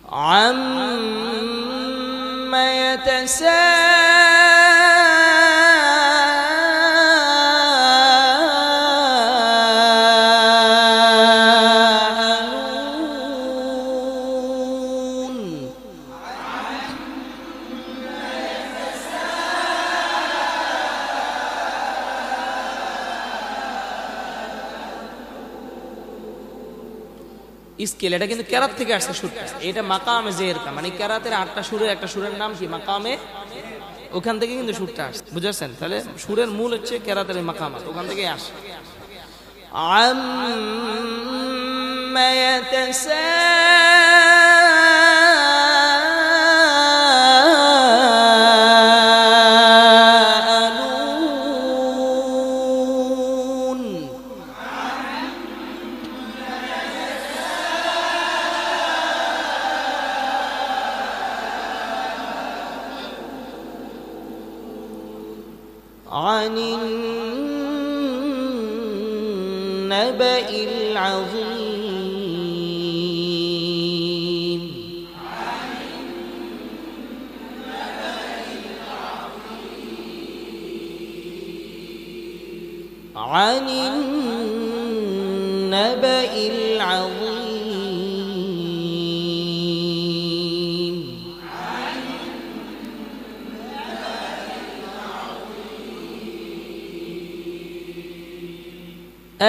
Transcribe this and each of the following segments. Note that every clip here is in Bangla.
عَمَّ স্কেল, এটা কিন্তু কেরাত থেকে আসছে সুরটা। এটা মাকামে জেরকা, মানে কেরাতের 8টা সুরের একটা সুরের নাম কি মাকামে, ওখান থেকে কিন্তু সুরটা আসছে, বুঝেছেন? তাহলে সুরের মূল হচ্ছে কেরাতের মাকামাত, ওখান থেকেই আসে। আম্মা عن النبأ العظيم عن النبأ العظيم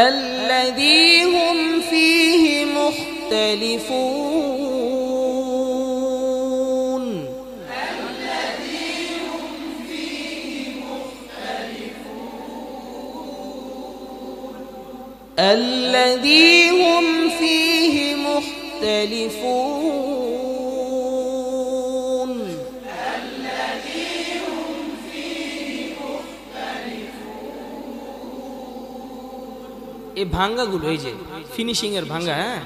الذي هم فيه مختلفون الذي هم فيه مختلفون এই ভাঙ্গাগুলো, এই যে ফিনিশিং এর ভাঙ্গা, হ্যাঁ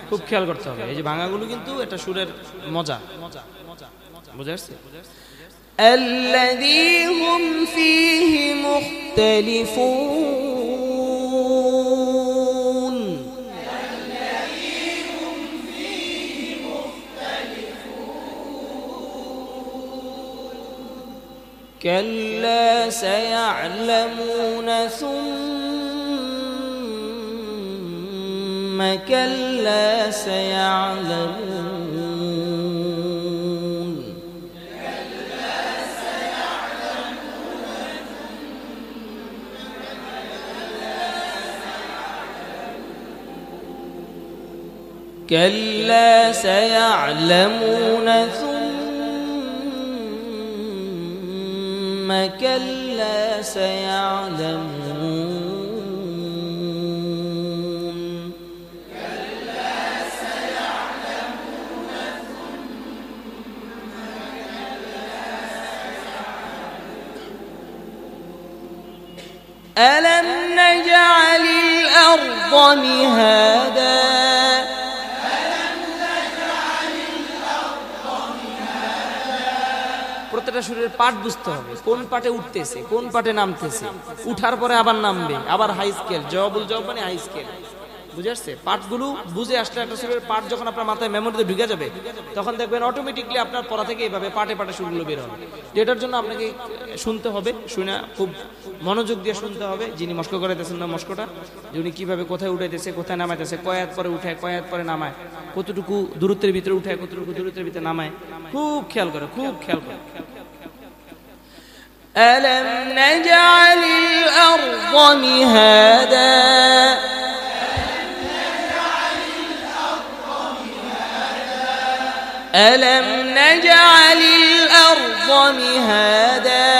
খুব খেয়াল করতে হবে। এই যে ভাঙ্গাগুলো কিন্তু এটা সুরের মজা, বুঝা যাচ্ছে? الذي هم فيه مختلفون كلا سيعلمون ثم كلا سيعلمون كلا سيعلمون ثم كلا سيعلمون ألم نجعل الأرض مهادا প্রত্যেকটা সুরের পাঠ বুঝতে হবে, কোন পাটে উঠতেছে কোন পাটে নামতেছে, উঠার পরে আবার নামবে, আবার হাই স্কেল, জবাবুল জবাব মানে হাই স্কেল, বুঝে আসছে? পাঠগুলো বুঝে আসলে একটা সুরের পাঠ যখন আপনার মাথায় মেমোরিতে ঢুকে যাবে, তখন দেখবেন অটোমেটিকলি আপনার পড়া থেকে এইভাবে পাটে পাটে সুরগুলো বের হবে। যেটার জন্য আপনাকে শুনতে হবে, শুনে খুব মনোযোগ দিয়ে শুনতে হবে। যিনি মস্ক করাইতেছেন না মস্কটা, যে উনি কিভাবে কোথায় উঠাইতেছে কোথায় নামাইতেছে, কয়াত পরে উঠায় কয়াত পরে নামায়, কতটুকু দূরত্বের ভিতরে উঠায় কতটুকু দূরত্বের ভিতরে নামায়, খুব খেয়াল করে, খুব খেয়াল করে। ألم نجعل الأرض مهادا ألم نجعل الأرض مهادا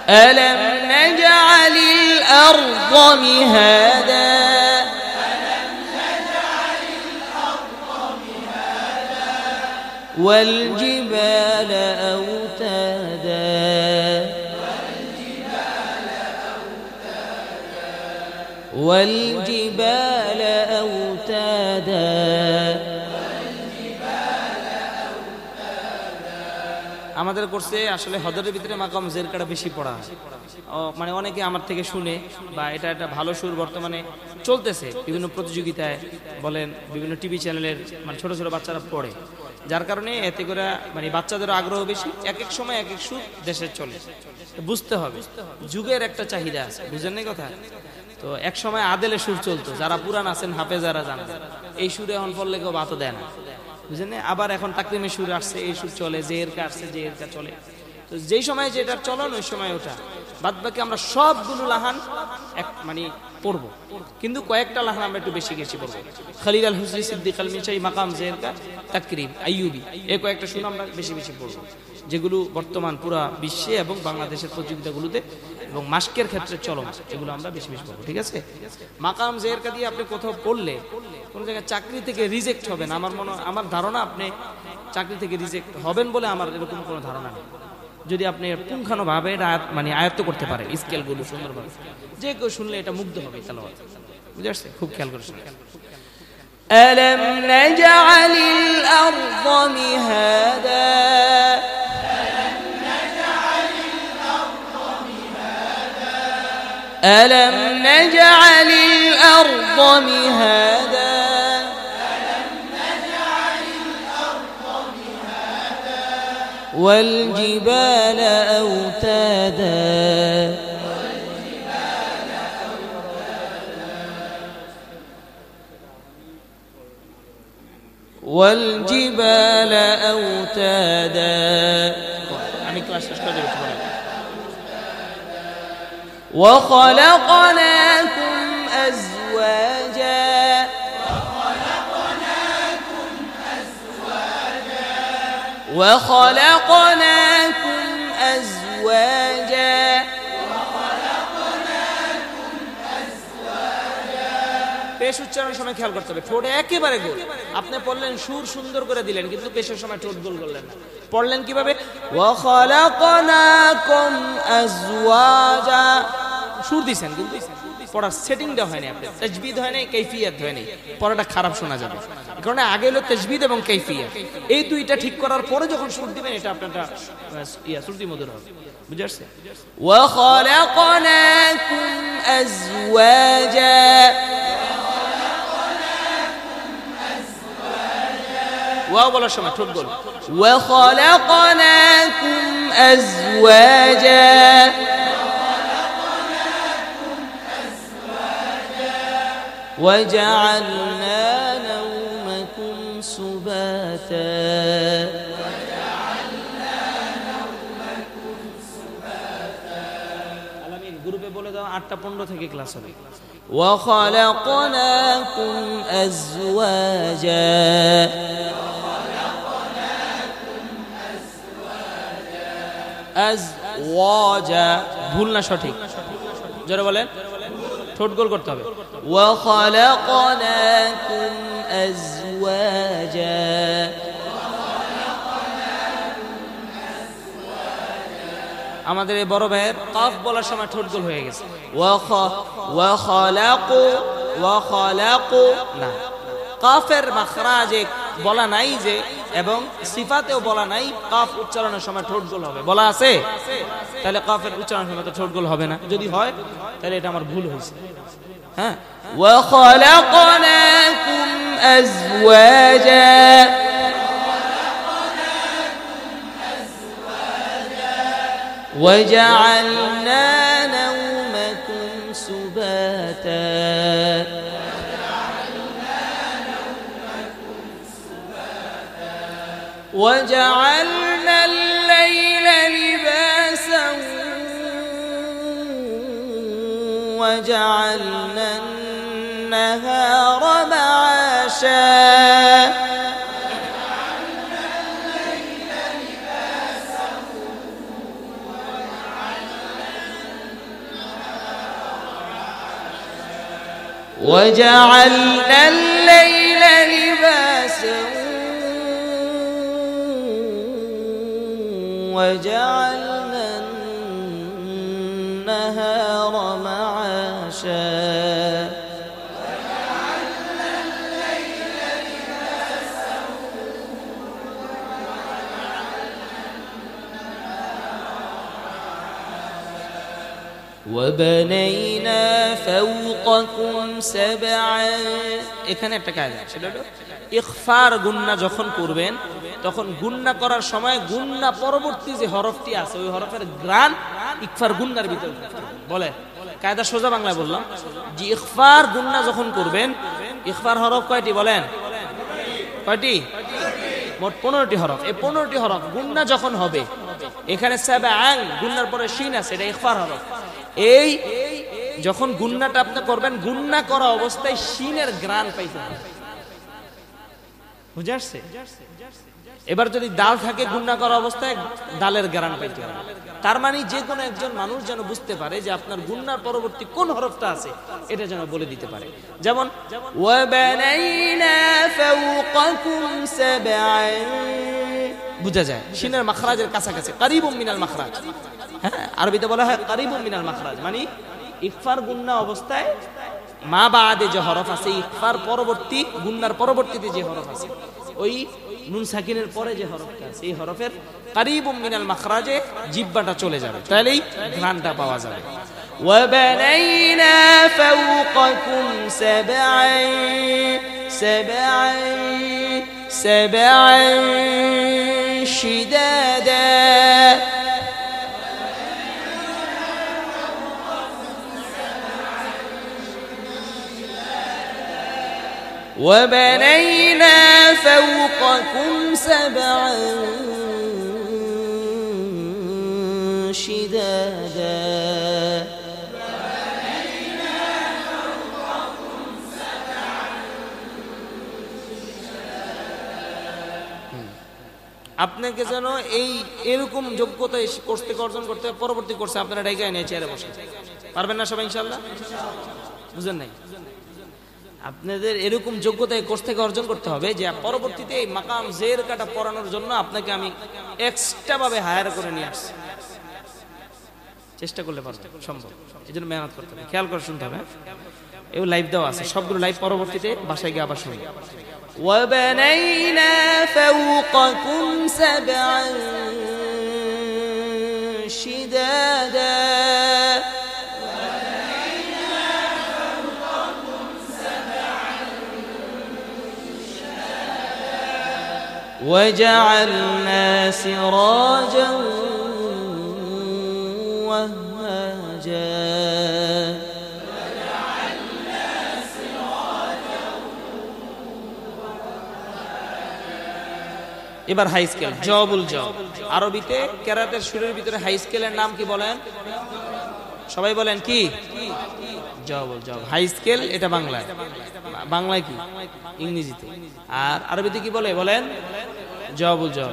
ألم نجعل الأرض مهادا والجبال أوتادا والجبال أوتادا আমাদের কোর্সে আসলে হদরের ভিতরে মাকাম জেরকাটা বেশি পড়া হয়। মানে অনেকে আমার থেকে শুনে, বা এটা একটা ভালো সুর বর্তমানে চলতেছে বিভিন্ন প্রতিযোগিতায় বলেন, বিভিন্ন টিভি চ্যানেলের মানে ছোট ছোট বাচ্চারা পড়ে, যার কারণে এতে করে মানে বাচ্চাদের আগ্রহ বেশি। এক এক সময় এক এক সুর দেশে চলে, বুঝতে হবে যুগের একটা চাহিদা আছে, বুঝেন না কথা? তো এক সময় আদেলে সুর চলতো, যারা পুরান আছেন হাফেজারা জানেন, এই সুরে এখন পড়লে কেউ বাতও দেয় না, বুঝলেন? আবার এখন তাকরিমের সুর আসছে, এই সুর চলে, জেরকা আসছে, জেরকা চলে। তো যেই সময় যেটা চলন ওই সময় ওটা, বাদ বাকি আমরা সবগুলো লাহান এক মানে পড়বো, কিন্তু কয়েকটা লাহান আমরা একটু বেশি বেশি পড়বো। খলিল আল হুসরি সিদ্দিক আল মিশাই, মাকাম, জেরকা, তাকরিম, আইয়ুবি, এই কয়েকটা সুর আমরা বেশি বেশি পড়বো, যেগুলো বর্তমান পুরা বিশ্বে এবং বাংলাদেশের প্রতিযোগিতাগুলোতে এবং মাস্কের ক্ষেত্রে চলন, এগুলো আমরা বেশি বেশি পড়বো, ঠিক আছে? মাকাম জেরকা দিয়ে আপনি কোথাও পড়লে কোন জায়গায় চাকরি থেকে রিজেক্ট হবেন, আমার ধারণা আপনি চাকরি থেকে রিজেক্ট হবেন বলে আমার এরকম কোনো ধারণা নেই, যদি আপনি পুঙ্খানুভাবে মানে আয়ত্ত করতে পারেন স্কেলগুলো সুন্দরভাবে। যে কেউ শুনলে এটা মুগ্ধ হবে তেলাওয়াত, বুঝে আসছে? খুব খেয়াল করে শুনে। ألم نجعل الأرض مهادا ألم نجعل الأرض مهادا والجبال أوتادا والجبال أوتادا وخلقناكم أزواجا وخلقناكم أزواجا পেশ উচ্চারণের সময় খেয়াল করতে হবে, ঠোঁট একেবারে গোল। আপনি পড়লেন, সুর সুন্দর করে দিলেন, কিন্তু পেশের সময় ঠোঁট গোল করলেন না। পড়লেন কিভাবে? وخلقناكم أزواجا, সুর দিছেন কিন্তু পড়ার সেটিংটা হয়নি, আপনার তাজবিদ হয় নাই, কাইফিয়াত হয় নাই, পড়াটা খারাপ শোনা যাবে। এই কারণে আগে হলো তাজবিদ এবং কাইফিয়াত, এই দুইটা ঠিক করার পরে যখন সুর দিবেন এটা আপনারটা শ্রুতি মধুর হবে, বুঝে আসছে? وخلقناكم أزواجا ওয়াও বলার সময় ঠোঁট গোল। وخلقناكم أزواجا وجعلنا نومكم سباتا আলামিন গ্রুপে বলে দাও 8:15 থেকে ক্লাস হবে। وخلقناكم أزواجا আজওয়াজা, ভুল না সঠিক? জোরে বলেন, ঠোঁট গোল করতে হবে। وخلقناكم أزواجا আমাদের এই বড় ভাইয়ের কাফ বলার সময় ঠোঁট গোল হয়ে গেছে। وخلقوا না, কাফের মাখরাজে বলা নাই যে, এবং সিফাতেও বলা নাই কাফ উচ্চারণের সময় ঠোঁট গোল হবে, বলা আছে? তাহলে কাফের উচ্চারণের সময় তো ঠোঁট গোল হবে না। যদি হয় তাহলে এটা আমার ভুল হয়েছে। হ্যাঁ, وخلقناكم أزواجا وجعلنا نومكم سباتا وجعلنا الليل لباسا وجعلنا النهار معاشا وجعلنا الليل لباسا وجعلنا النهار معاشا وبنينا فوقكم سبعا এখানে একটা কায়দা, সেটা হলো ইখফার গুন্না যখন করবেন তখন গুন্না করার সময় গুন্না পরবর্তী যে হরফটি আছে ওই হরফের গ্রান ইখফার গুন্নার ভিতরে বলে। কায়দা সোজা বাংলায় বললাম যে ইখফার গুন্না যখন করবেন, ইখফার হরফ কয়টি বলেন? কয়টি? মোট 15টি হরফ। এই 15টি হরফ গুন্না যখন হবে, এখানে সাবআন গুন্নার পরে শিন আছে, এটা ইখফার হরফ। এই যখন গুন্নাটা আপনি করবেন, গুন্না করা অবস্থায় শিনের গ্রান পাইতে হবে, বুঝে আসছে? এবার যদি দাল থাকে গুন্না করা অবস্থায় দালের গ্রান পাইতে হবে। তার মানে যে কোনো একজন মানুষ যেন বুঝতে পারে যে আপনার গুন্নার পরবর্তী কোন হরফটা আছে, এটা যেন বলে দিতে পারে। যেমন وبنينا فوقكم سبعا বুঝা যায় শিনের মাখরাজের কাছাকাছি, কারিবুম মিনাল মাখরাজ। হ্যাঁ, আরবিতে বলা হয় কারিবুম মিনাল মাখরাজ, মানে ইকফার গুন্না অবস্থায় মা বাদে যে হরফ আছে, ইকফার পরবর্তী গুন্নার পরবর্তীতে যে হরফ আছে, ওই নুন সাকিনের পরে যে হরফটা আছে, এই হরফের কারিবুম মিনাল মাখরাজে জিহ্বাটা চলে যাবে, তাহলেই ঘ্রাণটা পাওয়া যাবে। وبنينا فوقكم سبعا سبعا سبعا شدادا وبنينا فوقكم سبعا شدادا আপনাকে যেন এই এরকম যোগ্যতা কোর্স থেকে অর্জন করতে হবে, পরবর্তী কোর্সে আপনারা ডাইকায় নিয়ে চেয়ারে বসে পারবেন না সবাই ইনশাআল্লাহ? বুঝেন নাই? আপনাদের এরকম যোগ্যতা এই কোর্স থেকে অর্জন করতে হবে যে পরবর্তীতে এই মাকাম জের কাটা পড়ানোর জন্য আপনাকে আমি এক্সট্রা ভাবে হায়ার করে নিয়ে আসছি। চেষ্টা করলে পারবেন, সম্ভব। এই জন্য মেহনত করতে হবে, খেয়াল করে শুনতে হবে। এও লাইভ দেওয়া আছে, সবগুলো লাইভ পরবর্তীতে বাসায় গিয়ে আবার শুনবেন। وبنينا فوقكم سبعا شدادا وجعلنا سراجا وهاجا এবার হাই স্কেল জবুল জব। আরবিতে কেরাতের সুরের ভিতরে হাই স্কেলের নাম কি বলেন? সবাই বলেন কি? জবুল জব। হাই স্কেল এটা বাংলায়, বাংলায় কি? ইংরেজিতে। আর আরবিতে কি বলে বলেন? জবুল জব।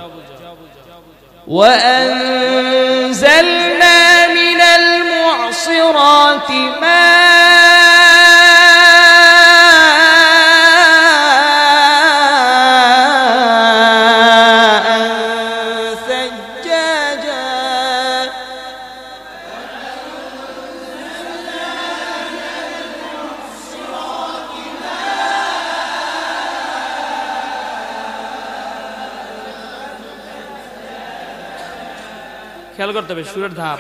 وأنزلنا من المعصرات ماء খেয়াল করতে হবে সুরের ধাপ।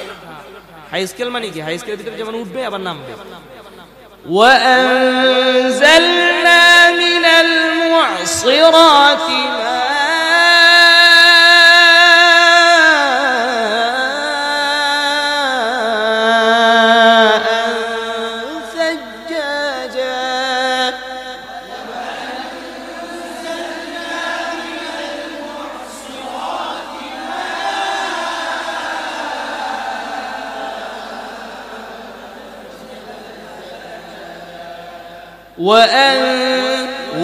হাই স্কেল মানে কি? হাই স্কেলের ভিতরে যেমন উঠবে আবার নামবে। وأنزلنا من المعصرات ماء ثجاجا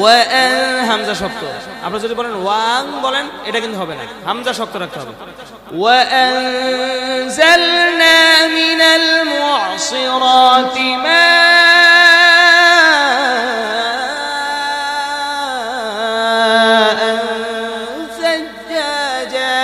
ওয়ান হামজা শক্ত। আপনারা যদি বলেন ওয়াং বলেন, এটা কিন্তু হবে না, হামজা শক্ত রাখতে হবে। وأنزلنا من المعصرات ماء ثجاجا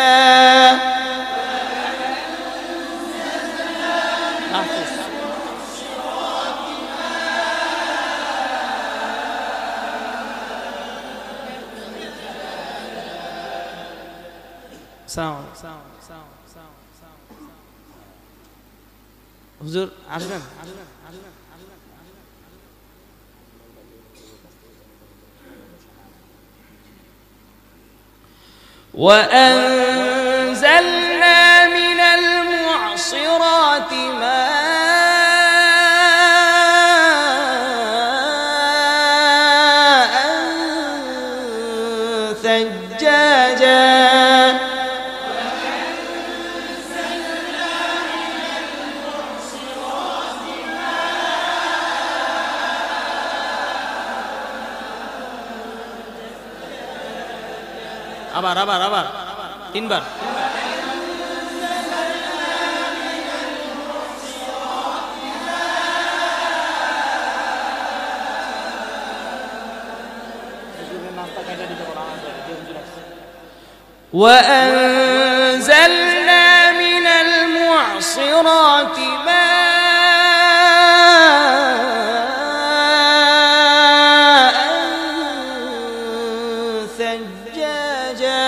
হুজুর আসবেন? وأنزلنا من المعصرات ماء ثجاجا আবার আবার আবার তিনবার। وأنزلنا من المعصرات ماء ثجاجا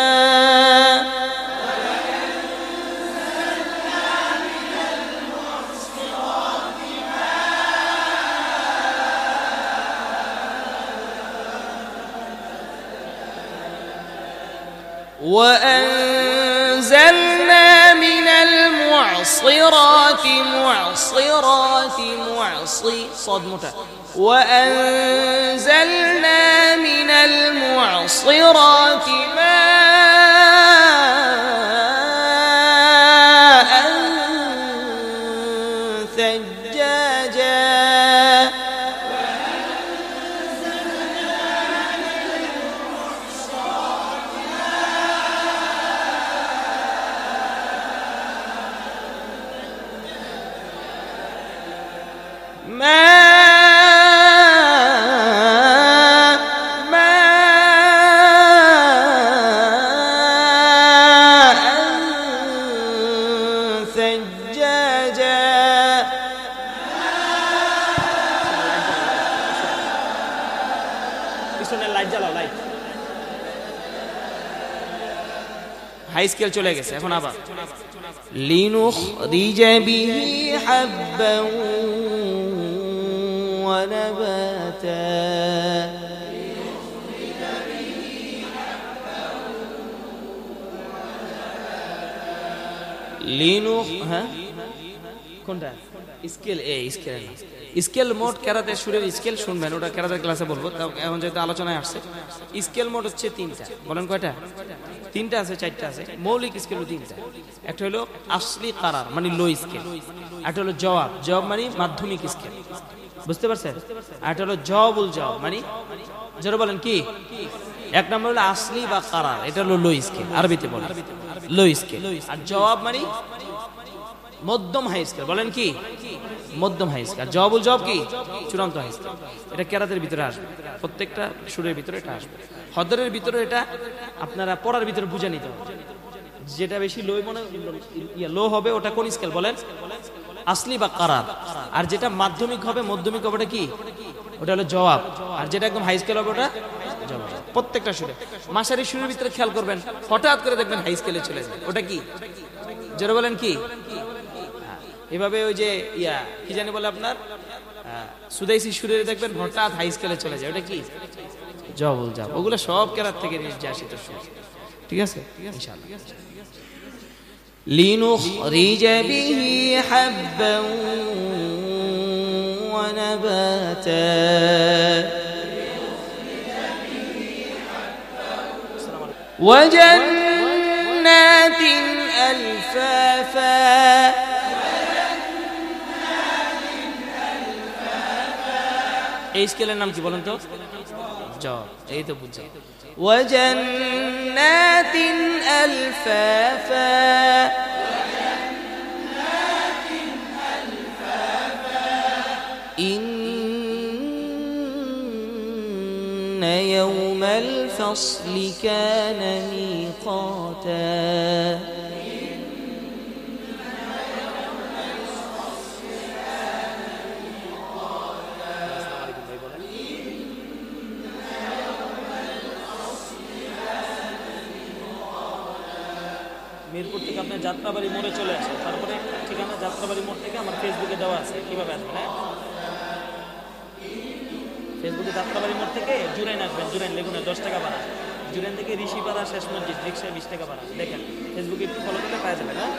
وأنزلنا من المعصرات صاد موتا. وأنزلنا من المعصرات ماء ثجاجا হাই স্কেল চলে গেছে, এখন আবার لنخرج به حبا ونباتا কোনটা স্কেল? স্কেল স্কেল মোড কেরাতে সুরের স্কেল শুনবেন, ওটা কেরাতের ক্লাসে বলবো। এখন যেহেতু আলোচনায় আসছে, স্কেল মোড হচ্ছে তিনটা। বলেন কয়টা? তিনটা আছে, চারটা আছে। মৌলিক স্কেল তিনটা। একটা হলো আসলি কারার মানে লো স্কেল, একটা হলো জবাব, জবাব মানে মাধ্যমিক স্কেল, বুঝতে পারছেন? আর একটা হলো জবাবুল জবাব মানে যারা বলেন কি, এক নম্বর হলো আসলি বা কারার, এটা হলো লো স্কেল, আরবিতে বলে লো স্কেল। আর জবাব মানে মধ্যম হাই স্কেল, বলেন কি মধ্যম হাই স্কেল। জবাবুল জবাব কি চূড়ান্ত হাই স্কেল। এটা কেরাতের ভিতরে আসবে, প্রত্যেকটা সুরের ভিতরে এটা আসবে। হদরের ভিতরে এটা আপনারা পড়ার ভিতরে বুঝে নিতে হবে। যেটা বেশি লো মনে লো হবে ওটা কোন স্কেল বলেন? আসলি বা কারার। আর যেটা মাধ্যমিক হবে মধ্যমিক হবে ওটা কি? ওটা হলো জবাব। আর যেটা একদম হাই স্কেল হবে ওটা জবাব। প্রত্যেকটা সুরে মাসারি সুরের ভিতরে খেয়াল করবেন, হঠাৎ করে দেখবেন হাই স্কেলে চলে যায়, ওটা কি? যারা বলেন কি এভাবে ওই যে কি জানি বলে আপনার সুদাইসি সুরে দেখবেন হঠাৎ হাই স্কেলে চলে যায়, ওটা কি? জবল যাব। ওগুলো সব কেরাত থেকে নির্যাসিত সুর, ঠিক আছে? ইনশাআল্লাহ। لنخرج به حبا ونباتا وجنات ألفافا এই স্কেলের নাম কি বলেন তো? জব। এই তো বুঝছো। وجنات ألفافا إن يوم الفصل كان ميقاتا মিরপুর থেকে আপনি যাত্রাবাড়ি মোড়ে চলে আসেন, তারপরে ঠিকানা যাত্রাবাড়ি মোড় থেকে আমার ফেসবুকে দেওয়া আছে কিভাবে আসবেন। হ্যাঁ, ফেসবুকে যাত্রাবাড়ি মোড় থেকে জুরাইন আসবেন, জুরাইন লেগুনে 10 টাকা ভাড়া, জুরাইন থেকে ঋষিপাড়া শেষ মসজিদ রিক্সায় 20 টাকা ভাড়া। দেখেন ফেসবুকে একটু ফলো করলে পাওয়া যাবে। হ্যাঁ,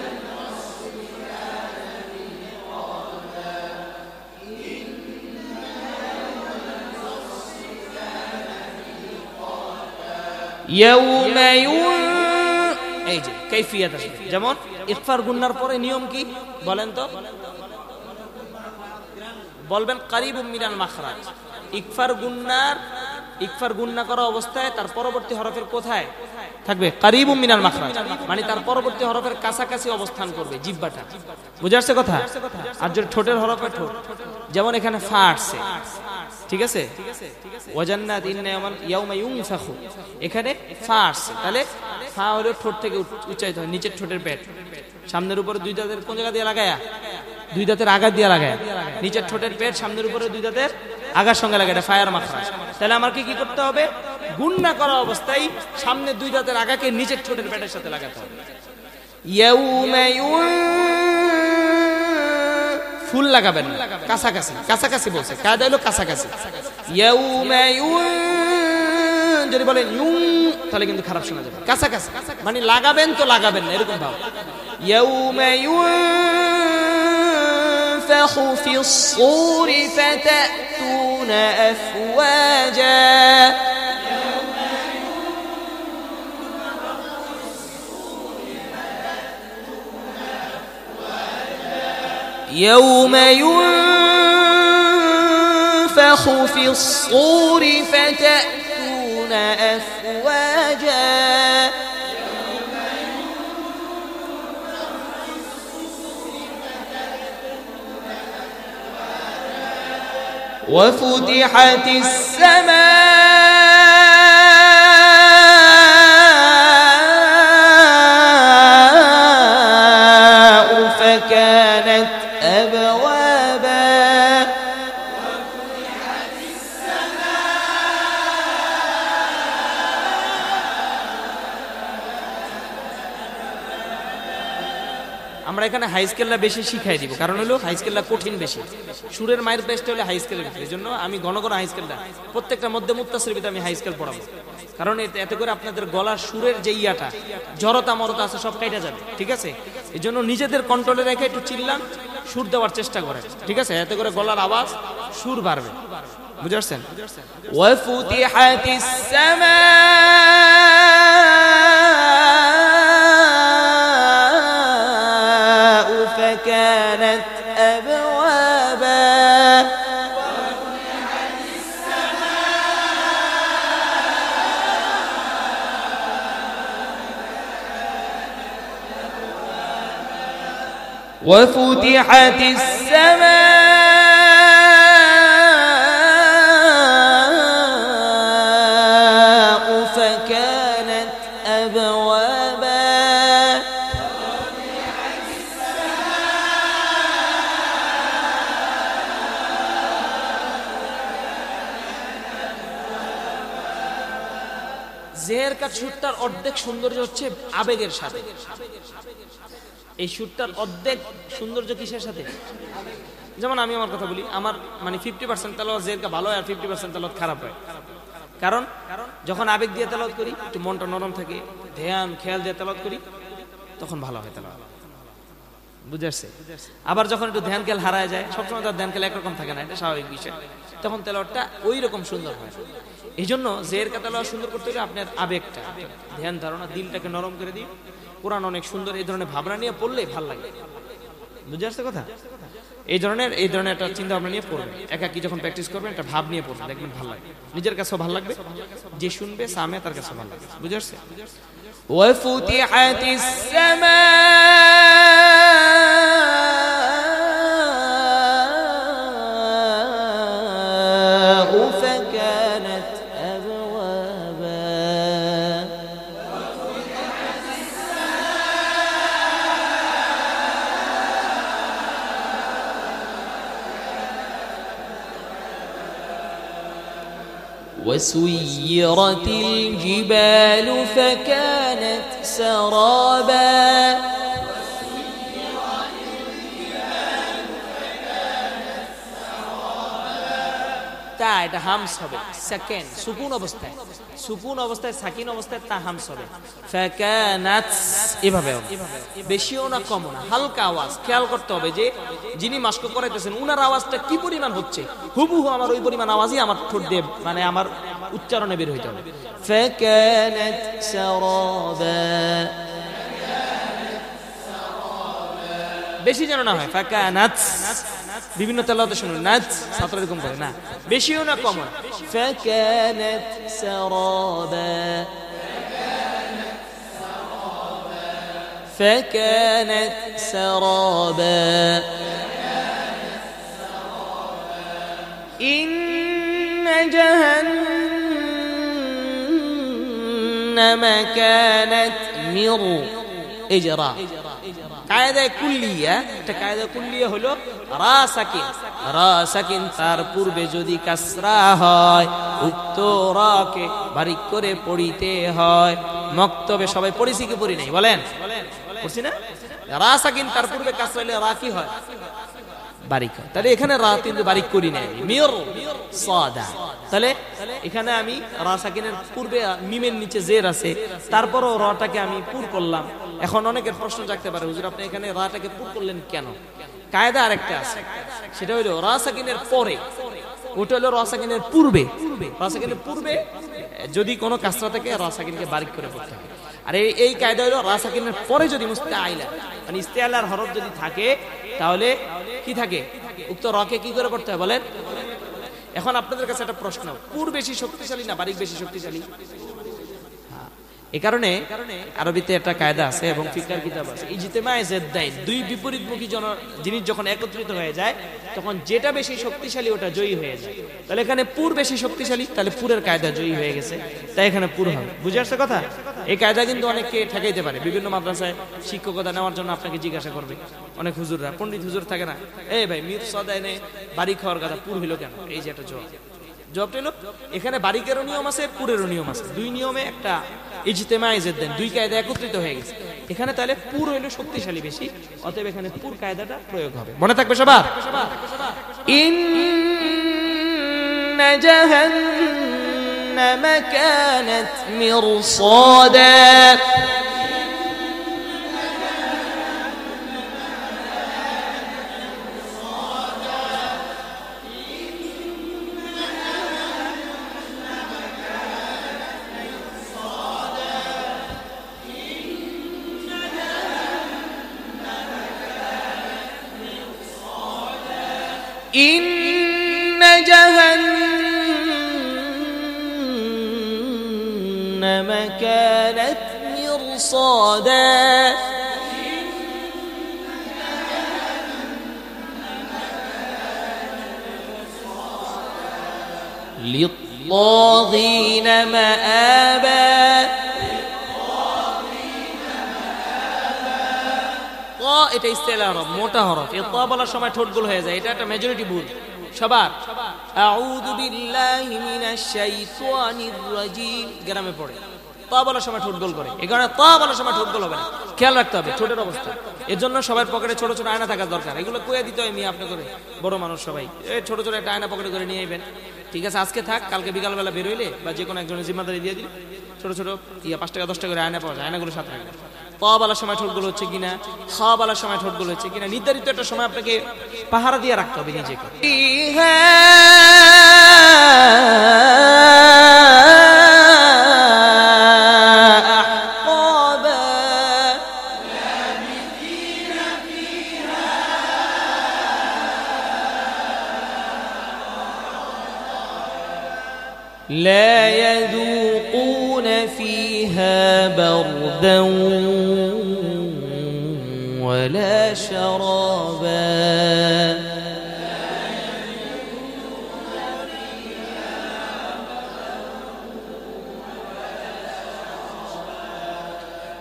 এই যে কাইফিয়াত আছে, যেমন ইকফার গুন্নার পরে নিয়ম কি বলেন তো? বলবেন কারিবুম মিনাল মাখরাজ। ইকফার গুন্না করা অবস্থায় তার পরবর্তী হরফের কোথায় থাকবে? কারিবুম মিনাল মাখরাজ, মানে তার পরবর্তী হরফের কাছাকাছি অবস্থান করবে জিহ্বাটা। বুঝে আসছে কথা? আর যদি ঠোঁটের হরফে ঠোঁট, যেমন এখানে ফা আসছে, ঠিক আছে, ওয়াজান্নাত ইন্না ইয়াউমা ইউনফাখু, এখানে ফা আসছে, তাহলে ফা হলো ঠোঁট থেকে উচ্চারিত হয়, নিচের ঠোঁটের পেট, সামনের উপরে দুই দাঁতের কোন জায়গা দিয়ে লাগায়া? দুই দাঁতের আগা দিয়ে লাগায়, নিচের ঠোঁটের পেট, সামনের উপরে দুই দাঁতের আগার সঙ্গে লাগায়, এটা ফায়ার মাখরাজ। তাহলে আমাকে কি করতে হবে? গুন্না করা অবস্থায় সামনে দুই দাঁতের আগাকে নিচের ঠোঁটের পেটের সাথে লাগাতে হবে। ফুল লাগাবেন না, কাছাকাছি, কাছাকাছি বলছে, কায়দা হলো কাছাকাছি। যদি বলেন ইউং তাহলে কিন্তু খারাপ শোনা যাবে। কাছাকাছি মানে লাগাবেন তো লাগাবেন না, এরকম ভাব। ইয়াউমা ইউনফাখু ফিস-সূর ফাতাতুনা আফওয়াজা, يوم ينفخ في الصور فتأتون أفواجا وفتحت السماء فكانت أبوابا আমরা এখানে হাই স্কেলটা বেশি শিখাই দিব, কারণ হলো হাই স্কেলটা কঠিন বেশি, সুরের মায়ের বেস্ট হলে হাই স্কেলের বেশি। এই জন্য আমি ঘন ঘন হাই স্কেলটা প্রত্যেকটা মধ্যে মুত্তাসির ভিতরে আমি হাই স্কেল পড়াবো, কারণ এতে করে আপনাদের গলার সুরের যে ইয়াটা জড়তা মরতা আছে সব কেটে যাবে, ঠিক আছে? এই জন্য নিজেদের কন্ট্রোলে রেখে একটু চিল্লান, সুর দেওয়ার চেষ্টা করেন, ঠিক আছে? এতে করে গলার আওয়াজ সুর বাড়বে। বুঝতে পারছেন? ওয়াফুতিহাতিস সামাউ ফাকানাত আবওয়াবা وفتحت السماء فكانت أبوابا জের কাট সুরটার অর্ধেক সৌন্দর্য হচ্ছে আবেগের সাথে। এই সুরটার অর্ধেক সৌন্দর্য কিসের সাথে? যেমন আমি আমার কথা বলি, আমার মানে 50% তেলাওয়াত জেরকা ভালো হয় আর 50% তেলাওয়াত খারাপ হয়। কারণ যখন আবেগ দিয়ে তেলাওয়াত করি, একটু মনটা নরম থাকে, ধ্যান খেয়াল দিয়ে তেলাওয়াত করি, তখন ভালো হয় তেলাওয়াত। বুঝে আসছে? আবার যখন একটু ধ্যান খেয়াল হারায় যায়, সবসময় তার ধ্যান খেয়াল একরকম থাকে না, এটা স্বাভাবিক বিষয়, তখন তেলাওয়াতটা ওই রকম সুন্দর হয়। এই জন্য জেরকা তেলাওয়াত সুন্দর করতে হলে আপনার আবেগটা, ধ্যান ধারণা, দিলটাকে নরম করে দিই। কোরআন অনেক সুন্দর, এই ধরনের ভাবনা নিয়ে পড়লে ভাল লাগে। বুঝে আসছে কথা? এই ধরনের একটা চিন্তা ভাবনা নিয়ে পড়বেন, একাকি যখন প্র্যাকটিস করবেন একটা ভাব নিয়ে পড়বেন, দেখবেন ভালো লাগে, নিজের কাছেও ভালো লাগবে, যে শুনবে সামনে তার কাছেও ভালো লাগবে। বুঝে আসছে? ওয়াফুতিহাতিস সামাউ ফাকানাত আবওয়াবা وسيرت الجبال فكانت سرابا তা এটা হামস হবে সেকেন্ড সুকুন অবস্থায় সাকিন অবস্থায় তা হামস হবে ফাকানাত এভাবে হবে বেশিও না কমও না হালকা আওয়াজ খেয়াল করতে হবে যে যিনি মাস্ক করাইতেছেন উনার আওয়াজটা কি পরিমাণ হচ্ছে হুবহু আমার ওই পরিমাণ আওয়াজই আমার ঠোঁট দিয়ে মানে আমার উচ্চারণে বের হইতে হবে فكانت سرابا বেশি যেন না হয় ফাকানাত বিভিন্ন তেলাওয়াতে শুনুন নাচ ছাত্র এরকম করে না বেশিও না কম না فكانت سرابا فكانت سرابا إن جهنم كانت ইজরা কায়দা কুল্লিয়া এটা কায়দা কুল্লিয়া হলো রা সাকিন তার পূর্বে যদি কাসরা হয় উক্ত রাকে বারিক করে পড়িতে হয় মক্তবে সবাই পড়িছি কি পড়ি নাই বলেন পড়ছি না রা সাকিন তার পূর্বে কাসরা হলে রা কি হয় বারিক হয় তাহলে এখানে রা কিন্তু বারিক করি নাই মির সাদা তাহলে এখানে আমি রা সাকিনের পূর্বে মিমের নিচে জের আছে তারপরও রাটাকে আমি পুর করলাম এখন অনেকের প্রশ্ন জাগতে পারে হুজুর আপনি এখানে রাটাকে পুর করলেন কেন কায়দা আরেকটা আছে সেটা হলো রা সাকিনের পরে ওটা হলো রা সাকিনের পূর্বে রা সাকিনের পূর্বে যদি কোনো কাসরা থেকে রা সাকিনকে বারিক করে পড়তে হবে আর এই কায়দা হলো রা সাকিনের পরে যদি মুস্তাআইলা মানে ইস্তিআলার হরফ যদি থাকে তাহলে কি থাকে উক্ত রাকে কি করে পড়তে হয় বলেন এখন আপনাদের কাছে একটা প্রশ্ন পুর বেশি শক্তিশালী না বারিক বেশি শক্তিশালী এই কারণে আরবিতে একটা কায়দা আছে এবং ফিকহের কিতাব আছে ইজতিমায়ে জিদ্দাইন দুই বিপরীতমুখী জিনিস যখন একত্রিত হয়ে যায় তখন যেটা বেশি শক্তিশালী ওটা জয়ী হয়ে যায় তাহলে এখানে পুর বেশি শক্তিশালী তাহলে পুরের কায়দা জয়ী হয়ে গেছে তাই এখানে পুর হবে বুঝে আসছে কথা এই কায়দা কিন্তু অনেককে ঠেকাইতে পারে বিভিন্ন মাদ্রাসায় শিক্ষকতা নেওয়ার জন্য আপনাকে জিজ্ঞাসা করবে অনেক হুজুররা পণ্ডিত হুজুর থাকে না এই ভাই মির সদায়নে বাড়ি খাওয়ার কথা পুর হইলো কেন এই যে একটা জবাবটা হলো এখানে বারিকেরও নিয়ম আছে পুরেরও নিয়ম আছে দুই নিয়মে একটা ইজতিমায়ে জিদ্দাইন দুই কায়দা একত্রিত হয়ে গেছে এখানে তাহলে পুর হইলো শক্তিশালী বেশি অতএব এখানে পুর কায়দাটা প্রয়োগ হবে মনে থাকবে সবার ইন্না জাহান্নাম কানাত মিরসাদা إن جهنم كانت مرصادا للطاغين مآبا এটা ইস্তেলা হরফ মোটা হরফ এই তা বলার সময় ঠোঁট গোল হয়ে যায় এটা একটা মেজরিটি ভুল সবার আউযু বিল্লাহি মিনাশ শাইতানির রাজিম গ্রামে পড়ে তা বলার সময় ঠোঁট গোল করে এই কারণে তা বলার সময় ঠোঁট গোল হবে না খেয়াল রাখতে হবে ঠোঁটের অবস্থা এর জন্য সবার পকেটে ছোট ছোট আয়না থাকা দরকার এগুলো কইয়া দিতে হয় আপনি করে বড় মানুষ সবাই এই ছোট ছোট একটা আয়না পকেটে করে নিয়ে আইবেন ঠিক আছে আজকে থাক কালকে বিকালবেলা বের হইলে বা যে কোনো একজনের জিম্মাদারি দিয়ে দিন ছোট ছোট 5 টাকা 10 টাকা করে আয়না পাওয়া যায় আয়নাগুলো সাথে রাখবেন তা বলার সময় ঠোঁটগুলো হচ্ছে কিনা খা বলার সময় ঠোঁটগুলো হচ্ছে কিনা নির্ধারিত একটা সময় আপনাকে পাহারা দিয়ে রাখতে হবে নিজেকে لا يذوقون فيها بردا ولا شرابا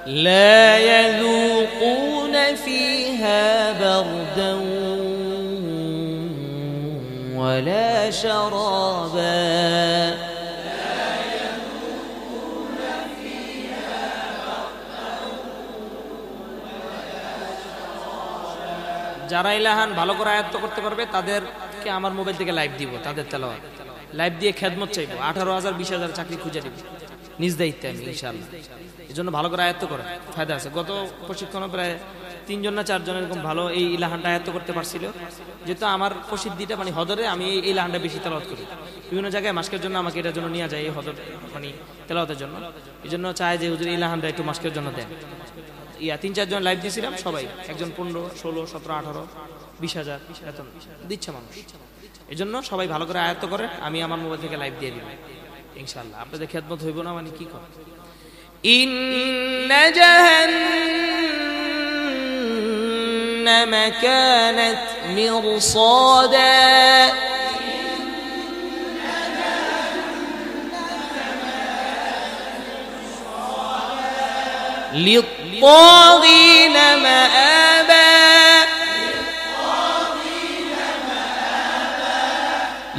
لا يذوقون فيها بردا ولا شرابا যারা ইলাহান ভালো করে আয়ত্ত করতে পারবে তাদেরকে আমার মোবাইল থেকে লাইভ দিব, তাদের তেলাওয়াত লাইভ দিয়ে খেদমত চাইবো, 18,000 20,000 চাকরি খুঁজে দিব নিজ দায়িত্বে আমি ইনশাআল্লাহ। এই জন্য ভালো করে আয়ত্ত করে ফায়দা আছে। গত প্রশিক্ষণে প্রায় 3 জন না 4 জন এরকম ভালো এই ইলাহানটা আয়ত্ত করতে পারছিল। যেহেতু আমার প্রসিদ্ধিটা মানে হদরে আমি এই ইলাহানটা বেশি তেলাওয়াত করি, বিভিন্ন জায়গায় মাস্কের জন্য আমাকে এটার জন্য নিয়ে যায় এই হদর মানে তেলাওয়াতের জন্য। এই জন্য চাই যে হুজুর ইলাহানটা একটু মাস্কের জন্য দেন। 3-4 জন লাইভ দিয়েছিলাম, সবাই একজন 15, 16, 17, 18, 20,000 বেতন দিচ্ছে মানুষ। এই জন্য সবাই ভালো করে আয়ত্ত করে, আমি আমার মোবাইল থেকে লাইভ দিয়ে দিব ইনশাআল্লাহ। আপনাদের খেদমত হইব না মানে কি কর। ইন্না জাহান্নাম কানাত মিরসাদা للطاغين مآبا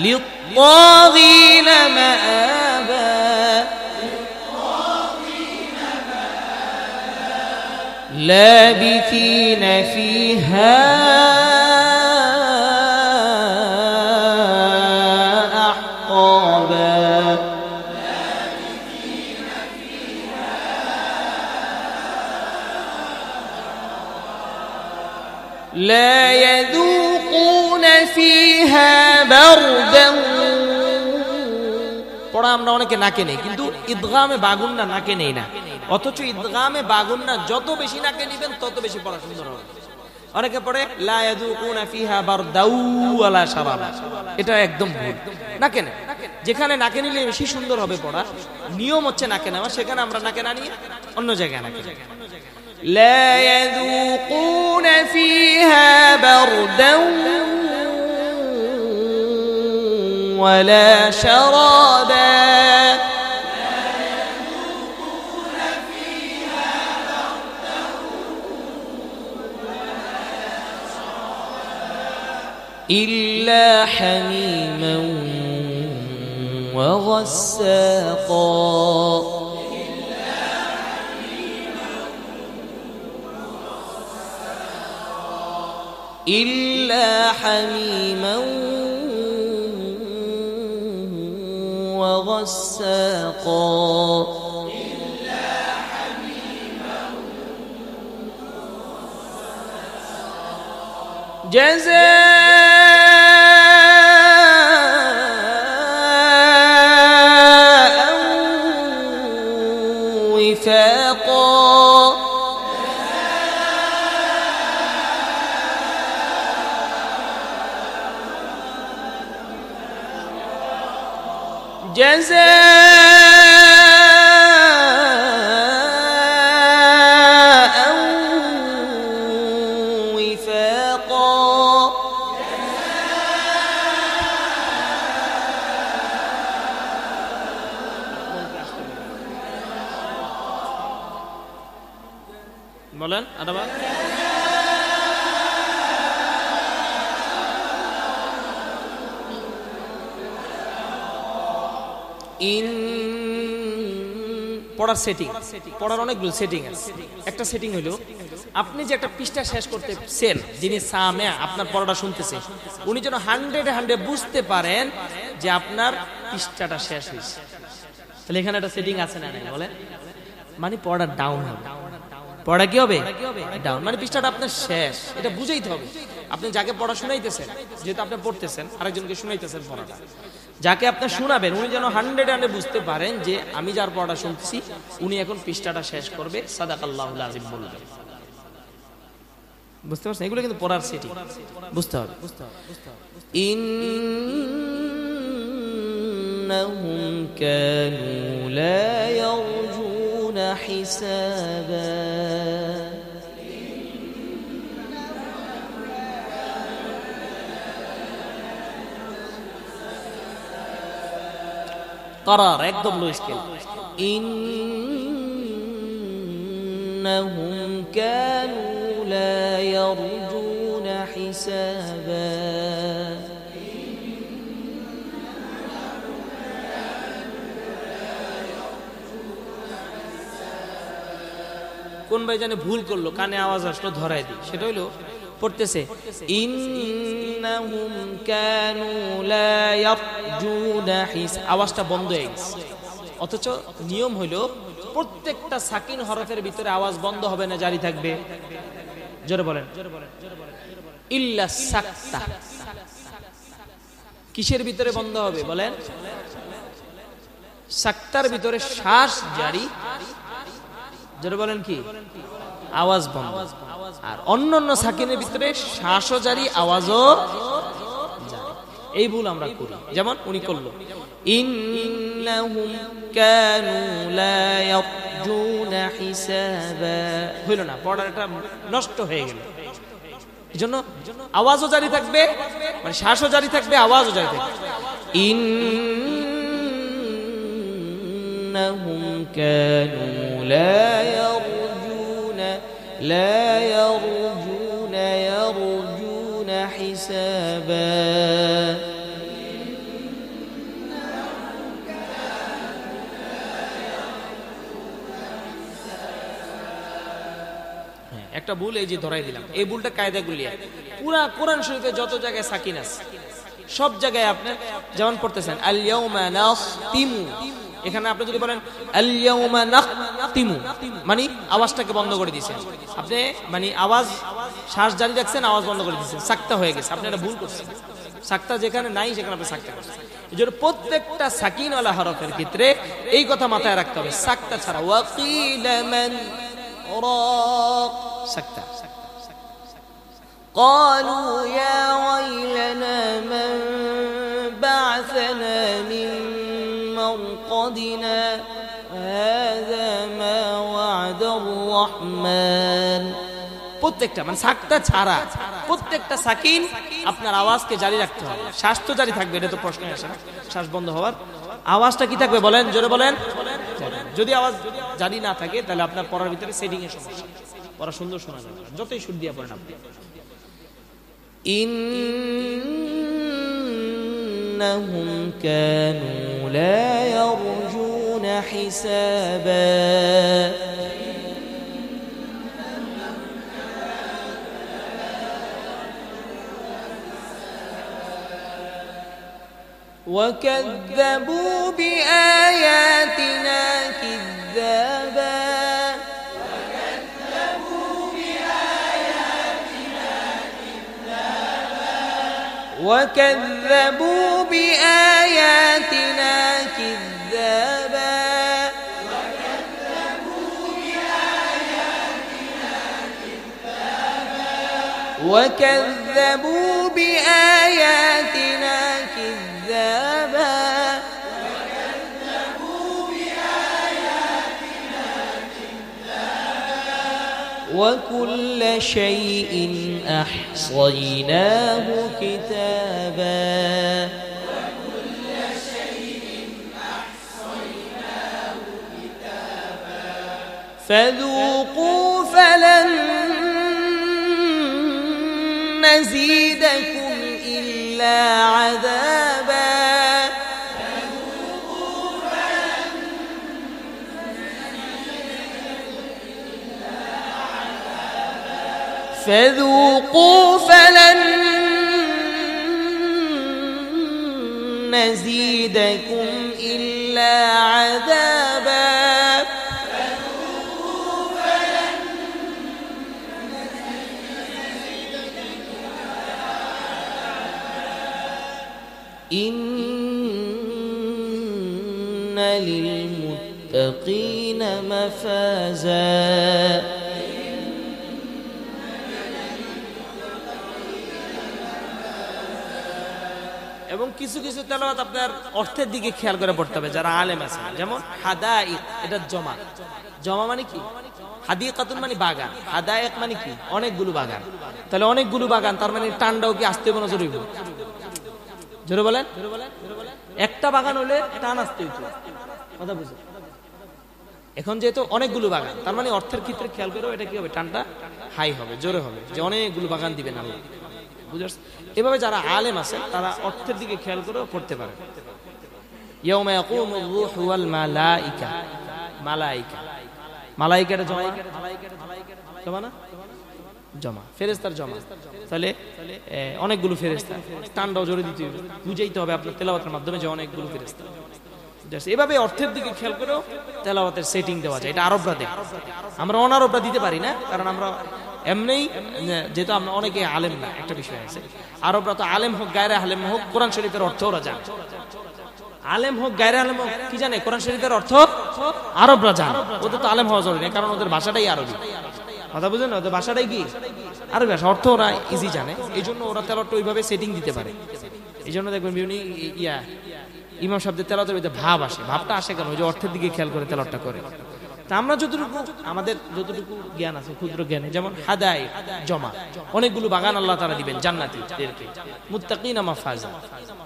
للطاغين مآبا لابثين فيها أحقابا لا يذوقون فيها بردا পড়া আমরা অনেকে নাকে নেই, কিন্তু ইদগামে বাগুন্না নাকে নেই না। অথচ ইদগামে বাগুন্না যত বেশি নাকে নিবেন তত বেশি পড়া সুন্দর হবে। অনেকে পড়ে লা ইয়াযুকুনা ফিহা বারদাউ ওয়ালা শারাবা, এটা একদম ভুল। নাকে না, যেখানে নাকে নিলে বেশি সুন্দর হবে পড়া, নিয়ম হচ্ছে নাকে নেওয়া, সেখানে আমরা নাকে না নিয়ে অন্য জায়গায় নাকে। لا يذوقون فيها بردا ولا شرابا إلا حميما وغساقا إلا حميما وغساقا جزاء وفاقا جزاء وفاقا বলেন আদাবা। পড়ার সেটিং, পড়ার অনেকগুলো সেটিং আছে। একটা সেটিং হলো আপনি যে একটা পৃষ্ঠা শেষ করতেছেন, যিনি সামে আপনার পড়াটা শুনতেছে, উনি যেন 100% বুঝতে পারেন যে আপনার পৃষ্ঠাটা শেষ হয়েছে। তাহলে এখানে একটা সেটিং আছে না নাই বলেন, মানে পড়া ডাউন হবে। পড়া কি হবে? ডাউন, মানে পৃষ্ঠাটা আপনার শেষ, এটা বুঝাইতে হবে। আপনি যাকে পড়া শুনাইতেছেন, যেহেতু আপনি পড়তেছেন, আরেকজনকে শুনাইতেছেন পড়াটা, যাকে আপনি শোনাবেন উনি যেন 100% বুঝতে পারেন যে আমি যার পড়া শুনছি উনি এখন পৃষ্ঠাটা শেষ করবে, সাদাকাল্লাহুল আযীম বলবে। বুঝতে পারছেন? এগুলো কিন্তু পড়ার সেটিং বুঝতে হবে। إنهم كانوا لا يرجون حسابا قرار একদম লো স্কেল। إنهم كانوا لا يرجون حسابا কোন ভাই জানে ভুল করলো, কানে আওয়াজ আসলো, ধরাই দিই। সেটা হইলো পড়তেছে ইন্নাহুম কানু লা ইয়ারজুনা হিসাব, আওয়াজটা বন্ধ হয়ে গেছে। অথচ নিয়ম হলো প্রত্যেকটা সাকিন হরফের ভিতরে আওয়াজ বন্ধ হবে না, জারি থাকবে। জোরে বলেন। ইল্লা সাক্তা, কিসের ভিতরে বন্ধ হবে বলেন? সাক্তার ভিতরে শ্বাস জারি, জোরে বলেন কি, আওয়াজ বন্ধ। আর অন্যান্য সাকিনের ভিতরে শ্বাসও জারি, আওয়াজও জারি। এই ভুল আমরা করি, যেমন উনি করলো ইন্নাহুম কানু লা ইয়ারজুনা হিসাবা, হইল না, পড়াটা নষ্ট হয়ে গেল। এজন্য আওয়াজও জারি থাকবে, মানে শ্বাসও জারি থাকবে, আওয়াজও জারি থাকবে। ইন্নাহুম কানু লা ইয়ারজুনা হিসাবা। একটা ভুল এই যে ধরাই দিলাম, এই ভুলটা কায়দা গুলিয়া পুরা কোরআন শরীফে যত জায়গায় সাকিন আছে সব জায়গায় আপনি যেমন পড়তেছেন আল ইয়াউমা নাখতিমু, এখানে আপনি যদি বলেন আল ইয়াউমা নাখতিমু মানে আওয়াজটাকে বন্ধ করে দিয়েছেন আপনি, মানে আওয়াজ শ্বাস জারি রাখছেন, আওয়াজ বন্ধ করে দিয়েছেন, সাক্তা হয়ে গেছে। আপনি এটা ভুল করছেন, সাক্তা যেখানে নাই সেখানে আপনি সাক্তা করছেন। এজন্য প্রত্যেকটা সাকিনওয়ালা হরফের ক্ষেত্রে এই কথা মাথায় রাখতে হবে, সাক্তা ছাড়া। ওয়াকিলা মান রাক, সাক্তা। قالوا يا ويلنا من بعثنا من مرقدنا هذا ما وعد الرحمن। প্রত্যেকটা মানে সাক্তা ছাড়া প্রত্যেকটা সাকিন আপনার আওয়াজকে জারি রাখতে হবে। শ্বাস তো জারি থাকবে, এটা তো প্রশ্নই আসে না। শ্বাস বন্ধ হওয়ার আওয়াজটা কি থাকবে বলেন, জোরে বলেন। যদি আওয়াজ জারি না থাকে তাহলে আপনার পড়ার ভিতরে সেটিং এর সমস্যা, পড়া সুন্দর শোনা যাবে যতই সুর দিয়ে পড়েন আপনি। ইন্নাহুম কানু লা ইয়ারজুনা হিসাবা। وكذبوا بآياتنا كذابا، وكذبوا بآياتنا كذابا، وكذبوا بآياتنا كذابا، وكل شيء أحصيناه كتابا، فذوقوا فلن نزيدكم إلا عذابا، فذوقوا فلن نزيدكم إلا عذابا، إن للمتقين مفازا। এবং কিছু কিছু তেলাওয়াত আপনার অর্থের দিকে খেয়াল করে পড়তে হবে যারা আলেম আছে। যেমন হাদাইক, এটা জমা, জমা মানে কি? হাদিকাতুন মানে বাগান, হাদাইক মানে কি? অনেকগুলো বাগান। তাহলে অনেকগুলো বাগান তার মানে টানটাও কি আসতে হবে না জরুরি? জোরে বলেন। একটা বাগান হলে টান আসতে হইতো, কথা বুঝো। এখন যেহেতু অনেকগুলো বাগান তার মানে অর্থের ক্ষেত্রে খেয়াল করো, এটা কি হবে? টানটা হাই হবে, জোরে হবে, যে অনেকগুলো বাগান দিবেন আল্লাহ। বুঝছ? এভাবে যারা আলেম আছে তারা অর্থের দিকে খেয়াল করে পড়তে পারে। ইয়াউমা ইয়াকুমুর রূহু ওয়াল মালাইকা, মালাইকা, মালাইকাটা জমা, জমা না? জমা, ফেরেশতার জমা। তাহলে অনেকগুলো ফেরেশতা, টানটাও জোরে দিতে হবে, বুঝাইতে হবে আপনার তেলাওয়াতের মাধ্যমে যে অনেকগুলো ফেরেশতা। এভাবে অর্থের দিকে খেয়াল করেও তেলাওয়াতের সেটিং দেওয়া যায়। এটা আরবরা দেয়, আমরা অনারবরা দিতে পারি না, কারণ আমরা এমনিই যেহেতু আমরা অনেকে আলেম না, একটা বিষয় আছে। আরবরা তো আলেম হোক গায়রে আলেম হোক কোরআন শরীফের অর্থ ওরা জানে, আলেম হোক গায়রে আলেম হোক কি জানে কোরআন শরীফের অর্থ আরবরা জানে। ওদের তো আলেম হওয়া জরুরি না, কারণ ওদের ভাষাটাই আরবি। কথা বুঝলেন না? ওদের ভাষাটাই কি আরবি ভাষা, অর্থ ওরা ইজি জানে, এই জন্য ওরা তেলাওয়াতটা ওইভাবে সেটিং দিতে পারে। এই জন্য দেখবেন বিভিন্ন ইমাম সাহেবদের তেলাওয়াতের মধ্যে ভাব আসে। ভাবটা আসে কেন? ওই যে অর্থের দিকে খেয়াল করে তেলাওয়াতটা করে। তা আমরা যতটুকু আমাদের যতটুকু জ্ঞান আছে ক্ষুদ্র জ্ঞানে, যেমন হাদায় জমা, অনেকগুলো বাগান আল্লাহ তাআলা দিবেন জান্নাতীদেরকে, মুত্তাকিনা মাফাজা,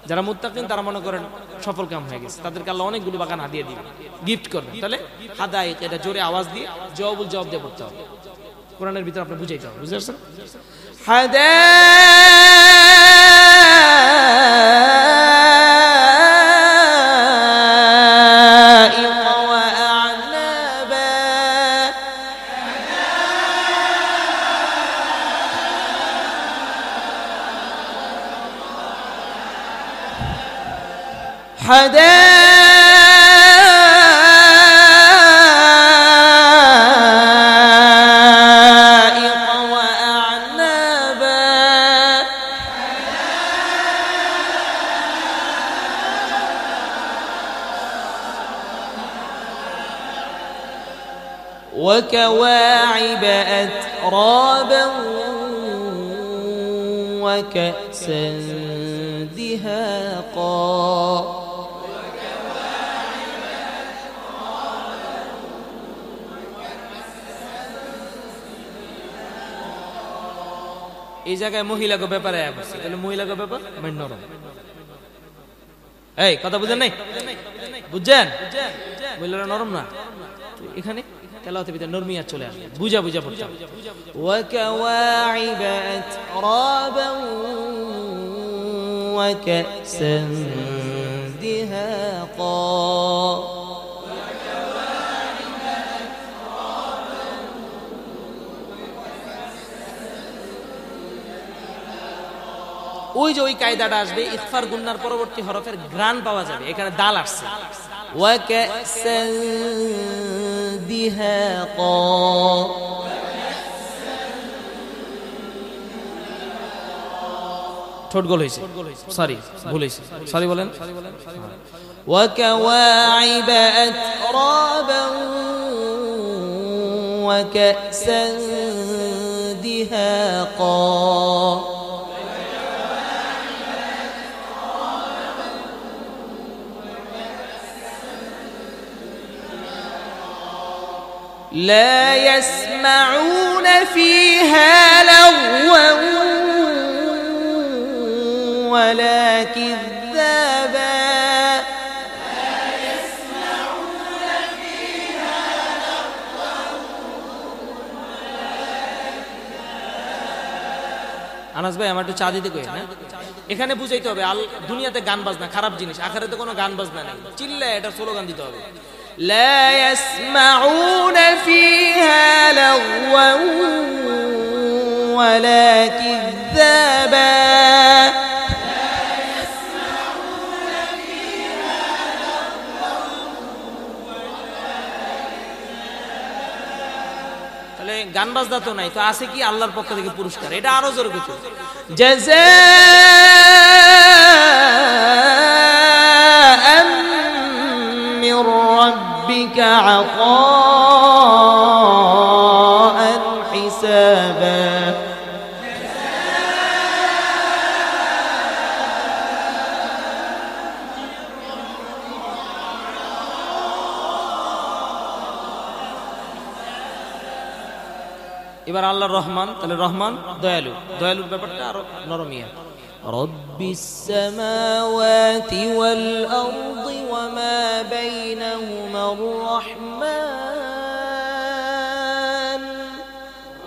যারা মুত্তাকিন তারা মনে করেন সফল কাম হয়ে গেছে, তাদেরকে আল্লাহ অনেকগুলো বাগান হাদিয়া দিবেন, গিফট করবেন। তাহলে হাদায় এটা জোরে আওয়াজ দিয়ে জবাব দিয়ে পড়তে হবে, কোরআনের ভিতরে আপনি বুঝাইতে হবে। বুঝতে পারছেন? حدائق وأعنابا وكواعب أترابا وكأسا دهاقا এই জায়গায় মহিলাকে ব্যাপারে আয়া করছে, তাহলে মহিলাকে ব্যাপার মানে নরম। এই কথা বুঝেন নাই? বুঝছেন? মহিলারা নরম না, এখানে তেলাওয়াতের ভিতরে নরমিয়াত চলে আসবে, বুঝা পড়তে হবে। وكواعب أترابا وكأسا دهاقا ওই যে ওই কায়দাটা আসবে, ইখফার গুন্নার পরবর্তী হরফের গ্রান পাওয়া যাবে, এখানে দাল আসছে। وكأسا دهاقا ঠোঁট গোল হয়েছে, সরি ভুল হয়েছে, সরি বলেন। وكواعب أترابا وكأسا دهاقا لا يسمعون فيها لغوا ولا كذابا আনাস ভাই আমার একটু চা দিতে কই না, এখানে বুঝাইতে হবে দুনিয়াতে গান বাজনা খারাপ জিনিস, আখিরাতে কোনো গান বাজনা নেই, চিল্লায় এটা স্লোগান দিতে হবে। لا يسمعون فيها لغوا ولا كذابا তাহলে গান বাজনা তো নাই, তো আছে কি আল্লাহর পক্ষ থেকে পুরস্কার, এটা আরো জোরে কিছু جزاء من ربك عطاء حسابا এবার আল্লাহ রহমান, তাহলে রহমান দয়ালু, দয়ালুর ব্যাপারটা আরো নরমিয়া। رب السماوات والأرض وما بينهما الرحمن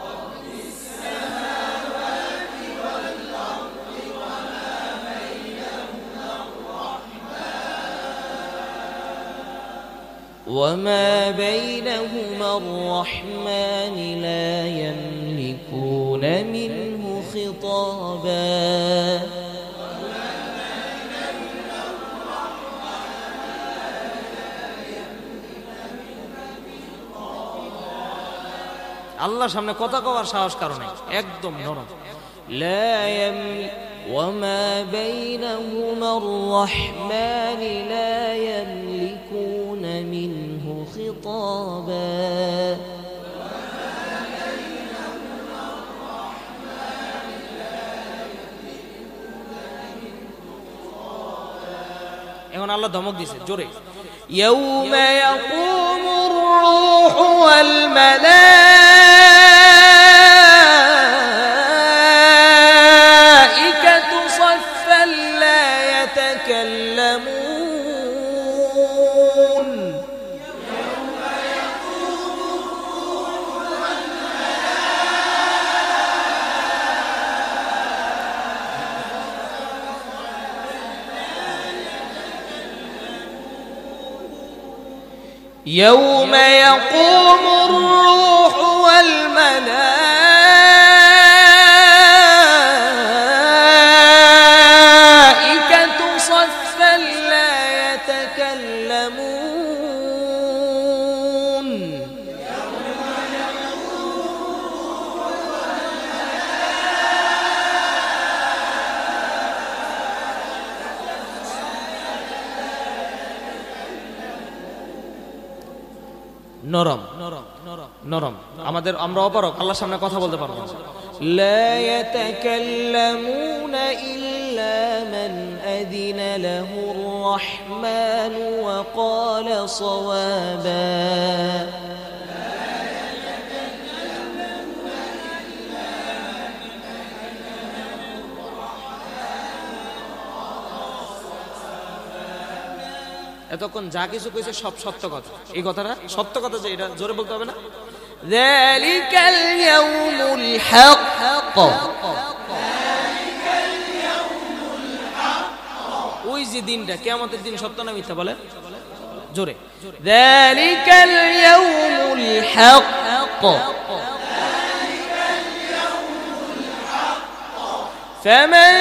رب السماوات والأرض وما بينهما الرحمن وما بينهما الرحمن لا يملكون يملكون منه خطابا আল্লাহর সামনে কথা কওয়ার সাহস কারণে একদম নরম। لا يملك وما بينهما الرحمن لا يملكون منه خطابا এখন আল্লাহ ধমক দিয়েছে জোরে, يوم يقوم الروح والملائكة صفا لا يتكلمون يوم يقوم الروح والملائكة صفا لا يتكلمون নরম নরম নরম নরম। আমরা অপারক আল্লাহর সামনে কথা বলতে পারবো না। لا يتكلمون إلا من أذن له الرحمن وقال صوابا এতক্ষণ যা কিছু কইছে সব সত্য কথা, এই কথাটা সত্য কথা যে এটা জোরে বলতে হবে না। ذلك اليوم الحق ওই যে দিনটা কিয়ামতের দিন সত্য না মিথ্যা বলে জোরে। ذلك اليوم الحق فمن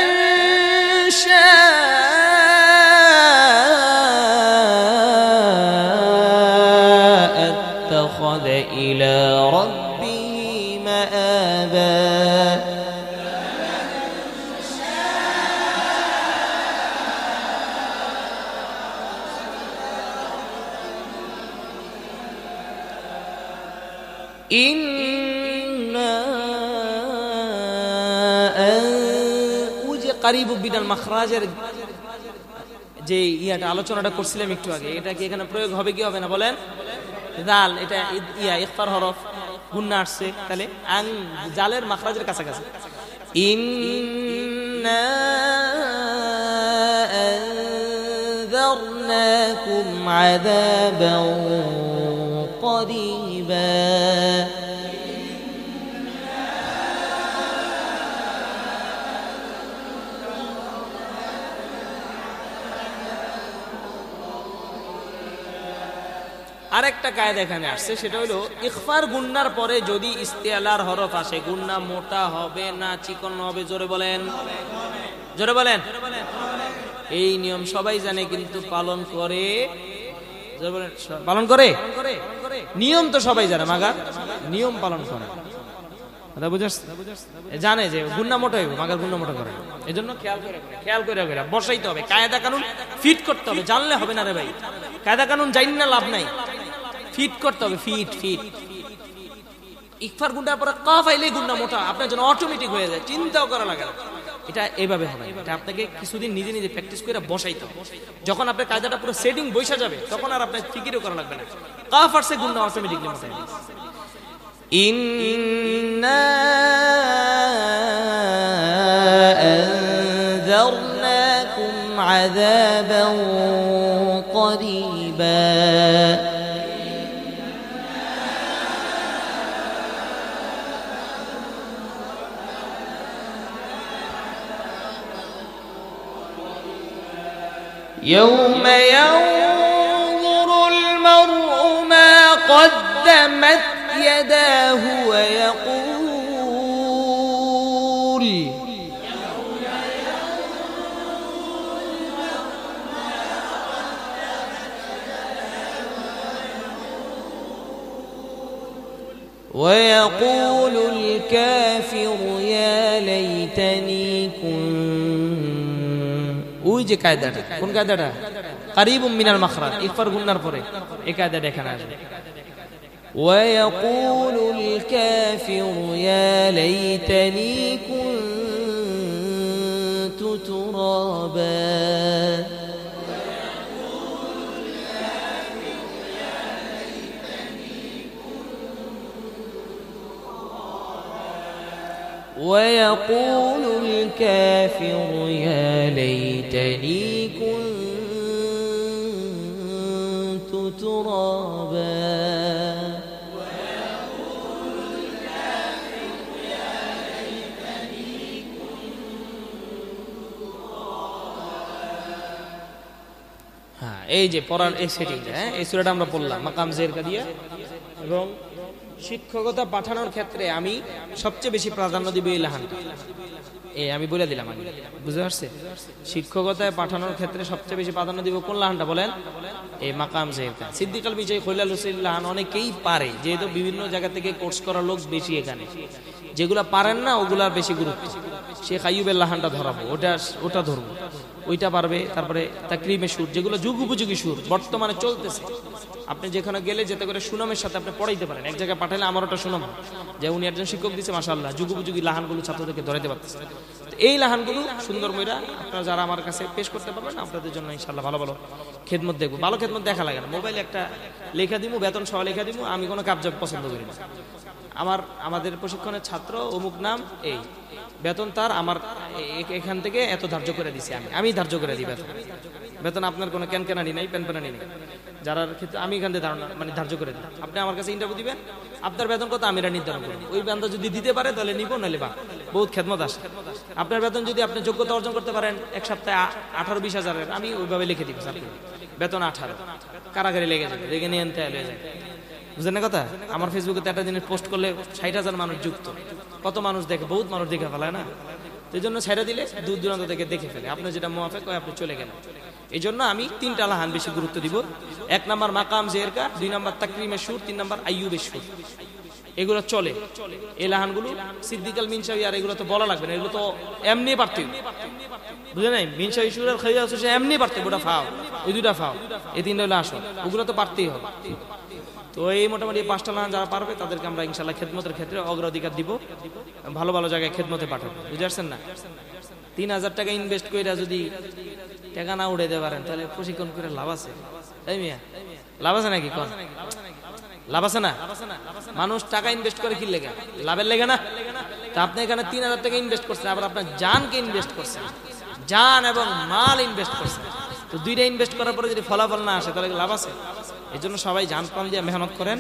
شاء اتخذ إلى ربه مآبا إنا ওই যে কারিব বিনাল মাখরাজের যে ইয়াটা আলোচনাটা করছিলাম একটু আগে, এটা কি এখানে প্রয়োগ হবে কি হবে না বলেন? জাল এটা ইখফার হরফ গুন্না আসছে, তাহলে আং জালের মাখরাজের কাছাকাছি। إنا أنذرناكم عذابا قريبا আরেকটা কায়দা এখানে আসছে, সেটা হলো ইখফার গুন্নার পরে যদি ইস্তেলার হরফ আসে, গুন্না মোটা হবে না চিকন হবে? জোরে বলেন, জোরে বলেন। এই নিয়ম সবাই জানে কিন্তু পালন করে? জোরে বলেন, পালন করে? নিয়ম তো সবাই জানে, মাগার নিয়ম পালন করে জানে যে গুন্না মোটা হইব, মাগার গুন্না মোটা করে। এই জন্য খেয়াল করে বসাইতে হবে, কায়দা কানুন ফিট করতে হবে। জানলে হবে না রে ভাই, কায়দা কানুন জানি না লাভ নাই, ফিট করতে হবে। ফিট ফিট ইকফার গুন্ডার পরে কাফ আইলে গুন্ডা মোটা আপনার জন্য অটোমেটিক হয়ে যায়, চিন্তাও করা লাগে না। এটা এইভাবে হবে, এটা আপনাকে কিছুদিন নিজে নিজে প্র্যাকটিস করে বসাইতে হবে। যখন আপনার কায়দাটা পুরো সেটিং বসে যাবে তখন আর আপনার ফিকিরও করা লাগবে না, কাফ আর সে গুন্ডা অটোমেটিকলি মোটা হয়ে যাবে। إنا أنذرناكم عذابا قريبا يوم ينظر المرء ما قدمت يداه ويقول ويقول الكافر يا ليتني كنت ওই যে কায়দাটা, কোন কায়দাটা? কারিবুম মিনাল মাখরাজ, ইকফার গুন্নার পরে এই কায়দাটা এখানে আসবে। ويقول الكافر يا ليتني كنت ترابا ويقول الكافر يا ليتني كنت ترابا হ্যাঁ, এই যে পড়ার এই সেটিংটা, হ্যাঁ, এই সূরাটা আমরা পড়লাম মাকাম জেরকা দিয়ে। এবং শিক্ষকতা পাঠানোর ক্ষেত্রে আমি সবচেয়ে বেশি প্রাধান্য দিব এই লাহানটা। আমি বলে দিলাম, আমি বুঝতে পারছে? শিক্ষকতায় পাঠানোর ক্ষেত্রে সবচেয়ে বেশি প্রাধান্য দিব কোন লাহানটা বলেন? এই মাকাম জেরকা। সিদ্দিক আল মিজাই খৈলাল হোসেন লাহান অনেকেই পারে, যেহেতু বিভিন্ন জায়গা থেকে কোর্স করা লোক বেশি এখানে। যেগুলা পারেন না ওগুলার বেশি গুরুত্ব। শেখ আইয়ুবের লাহানটা ধরাবো, ওটা ধরবো, ওইটা পারবে। তারপরে তাকরিমের সুর, যেগুলো যুগ উপযোগী সুর বর্তমানে চলতেছে। আপনি যেখানে গেলে যেতে করে সুনামের সাথে আপনি পড়াইতে পারেন। এক জায়গায় পাঠালে আমার ওটা সুনাম, যে উনি একজন শিক্ষক দিচ্ছে, মাশাআল্লাহ, যুগ উপযোগী লাহানগুলো ছাত্রদেরকে ধরাইতে পারতেছে। এই লাহানগুলো সুন্দর মইরা আপনারা যারা আমার কাছে পেশ করতে পারবেন, আপনাদের জন্য ইনশাআল্লাহ ভালো ভালো খেদমত দেখবো। ভালো খেদমত দেখা লাগে না, মোবাইলে একটা লেখা দিব, বেতন সহ লেখা দিব। আমি কোনো কাবজাব পছন্দ করি না। আমাদের প্রশিক্ষণের ছাত্র অমুক নাম, এই বেতন তার, আমার এখান থেকে এত ধার্য করে দিছি, আমি ধার্য করে দিই বেতন। আপনার কোনো ক্যানক্যানানি নাই, প্যানপ্যানানি নেই। যারা ক্ষেত্রে আমি এখান থেকে ধারণা মানে ধার্য করে দিই। আপনি আমার কাছে ইন্টারভিউ দিবেন, আপনার বেতন কত আমি এটা নির্ধারণ করব। ওই বেতনটা যদি দিতে পারে তাহলে নিব, নাহলে বা বহুত খেদমত আসে। আপনার বেতন যদি আপনি যোগ্যতা অর্জন করতে পারেন, এক সপ্তাহে 18-20 হাজারের, আমি ওইভাবে লিখে দিব স্যার, বেতন 18, কারাগারে লেগে যাবে, লেগে নিয়ে আনতে হয়ে যায়। বুঝলেন না কথা? আমার ফেসবুকে একটা জিনিস পোস্ট করলে 60,000 মানুষ যুক্ত, কত মানুষ দেখে, বহুত মানুষ দেখে ফেলায় না। এই জন্য ছেড়ে দিলে দূর দূরান্ত থেকে দেখে ফেলে, আপনার যেটা মুআফিক হয় আপনি চলে গেলেন। এই জন্য আমি 3টা লাহান বেশি গুরুত্ব দিব। 1 নাম্বার মাকাম জেরকা, 2 নাম্বার তাকরিমের সুর, 3 নাম্বার আইয়ুবের সুর। এগুলো চলে, এই লাহানগুলো সিদ্দিক আল মিনশাওয়ি, আর এগুলো তো বলা লাগবে না, এগুলো তো এমনি পারতে, বুঝলেন নাই? মিনশাওয়ি সুর আর খাইয়া সে এমনি পারতে, ওটা ফাও, ওই 2টা ফাও, এই 3টা হলো আসল, ওগুলো তো পারতেই হবে। তো এই মোটামুটি 5টা লাহান যারা পারবে তাদেরকে আমরা ইনশাআল্লাহ খেদমতের ক্ষেত্রে অগ্রাধিকার দিব, ভালো ভালো জায়গায় খেদমতে পাঠাবো। বুঝতে পারছেন না? 3000 টাকা ইনভেস্ট করে যদি টাকা না উড়াইতে পারেন, তাহলে প্রশিক্ষণ করে লাভ আছে? তাই মিয়া, লাভ আছে নাকি? কোন লাভ আছে না? মানুষ টাকা ইনভেস্ট করে কি লেগে? লাভের লেগে না? তা আপনি এখানে 3000 টাকা ইনভেস্ট করছেন, আবার আপনার জানকে ইনভেস্ট করছেন, জান এবং মাল ইনভেস্ট করছেন। তো 2টা ইনভেস্ট করার পরে যদি ফলাফল না আসে তাহলে লাভ আছে? এই জন্য সবাই জান প্রাণ দিয়ে মেহনত করেন।